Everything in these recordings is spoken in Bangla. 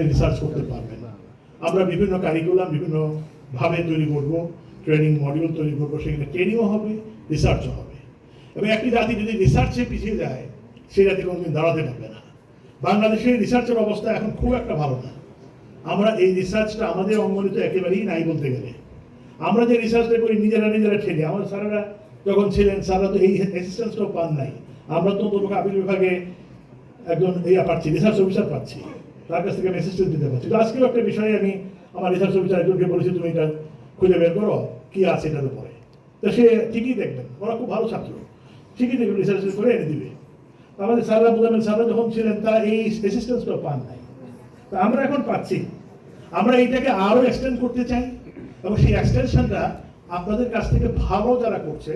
রিসার্চ করতে পারবেন। আমরা বিভিন্ন কারিকুলাম বিভিন্ন ভাবে তৈরি করব, ট্রেনিং মডিউল তৈরি করবো, সেখানে ট্রেনিংও হবে, রিসার্চও হবে। এবং একটি জাতি যদি রিসার্চে পিছিয়ে যায়, সেই জাতি কোনোদিন দাঁড়াতে পারবে না। বাংলাদেশের রিসার্চের অবস্থা এখন খুব একটা ভালো না। আমরা এই রিসার্চটা আমাদের অঙ্গনে তো একেবারেই নাই বলতে গেলে। আমরা যে রিসার্চটা করি নিজেরা ঠেলি। আমার স্যারেরা যখন ছিলেন, স্যাররা তো এই অ্যাসিস্ট্যান্সটাও পান নাই। আমরা তো আপিল বিভাগে একজন পাচ্ছি, রিসার্চ অফিসার পাচ্ছি, তার কাছ থেকে আমি অ্যাসিস্ট্যান্ট দিতে পারছি। তো আজকেও একটা বিষয়ে আমি আমার রিসার্চ অফিসার একজনকে বলেছি, তুমি এটা খুঁজে বের করো কি আছে এটার উপরে। তো সে ঠিকই দেখবেন, ওরা খুব ভালো ছাত্র, ঠিকই দেখবেন, রিসার্চ করে এনে দিবে। আমাদের স্যাররা বোঝাবেন, স্যাররা যখন ছিলেন তারা এই অ্যাসিস্ট্যান্সটাও পান নাই। তা আমরা এখন পাচ্ছি। আমরা এইটাকে আরো এক্সটেন্ড করতে চাই, এবং সেই এক্সটেনশনটা আপনাদের কাছ থেকে ভালো যারা করছে,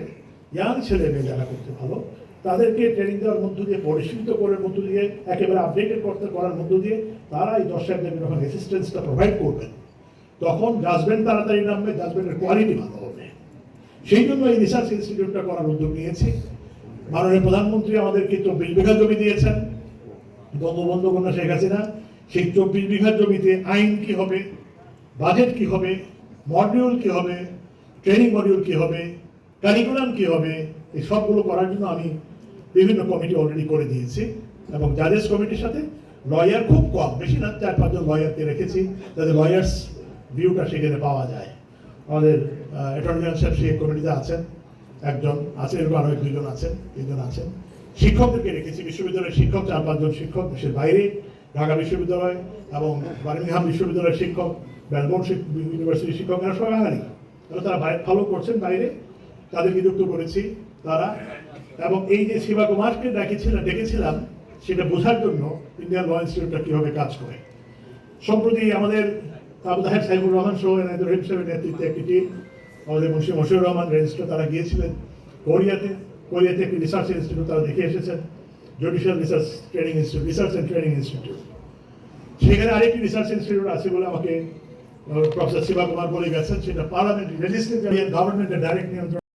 ইয়াং ছেলে মেয়ে যারা করতে ভালো, তাদেরকে ট্রেনিং দেওয়ার মধ্য দিয়ে, পরিশীলিত করার মধ্য দিয়ে, একেবারে আপডেটেড করার মধ্য দিয়ে তারা এই দর্শকদেরকে যখন অ্যাসিস্ট্যান্সটা প্রোভাইড করবেন, তখন জাজমেন্ট তাড়াতাড়ি নামবে, জাজমেন্টের কোয়ালিটি ভালো হবে। সেই জন্য এই রিসার্চ ইনস্টিটিউটটা করার উদ্যোগ নিয়েছি। মাননীয় প্রধানমন্ত্রী আমাদেরকে 24 বিঘা জমি দিয়েছেন, বঙ্গবন্ধু কন্যা শেখ হাসিনা। সেই 24 বিঘা জমিতে আইন কি হবে, বাজেট কি হবে, মডিউল কি হবে, ট্রেনিং মডিউল কি হবে, কারিকুলাম কি হবে, এই সবগুলো করার জন্য আমি বিভিন্ন কমিটি অলরেডি করে দিয়েছি। এবং জাজেস কমিটির সাথে লয়ার খুব কম, বেশি না, 4-5 জন লয়ারকে রেখেছি, যাতে লয়ার্স ভিউটা সেখানে পাওয়া যায়। আমাদের অ্যাটর্নি জেনারেল সাহেব সেই কমিটিতে আছেন, একজন আছেন, এরকম আরো 2 জন আছেন, 3 জন আছেন। শিক্ষকদেরকে রেখেছি, বিশ্ববিদ্যালয়ের শিক্ষক 4-5 জন শিক্ষক, দেশের বাইরে, ঢাকা বিশ্ববিদ্যালয় এবং বার্মিংহাম বিশ্ববিদ্যালয়ের শিক্ষক, মেলবোর্ন ইউনিভার্সিটির শিক্ষক, এরা সবাই বাঙালি, তারা ভালো করছেন বাইরে, তাদেরকে যুক্ত করেছি তারা। এবং এই যে শিবা কুমারকে ডেকেছিলাম সেটা বোঝার জন্য ইন্ডিয়ান ল ইনস্টিটিউটটা কিভাবে কাজ করে। সম্প্রতি আমাদের আবু তাহের সাইফুর রহমান সহ এনায়তুর রহিম সাহেবের নেতৃত্বে একটি টিম, আমাদের মুন্সি মশিউর রহমান রেজিস্ট্রার, তারা গিয়েছিলেন কোরিয়াতে একটি রিসার্চ ইনস্টিটিউট তারা দেখে এসেছেন, judicial research and training institute. সেখানে আরেকটি রিসার্চ ইনস্টিটিউট আছে বলে আমাকে প্রফেসর শিবা কুমার বলে গেছেন, সেটা পার্লামেন্টারি লেজিসলেটিভ গভর্নমেন্টের ডাইরেক্ট নিয়ন্ত্রণ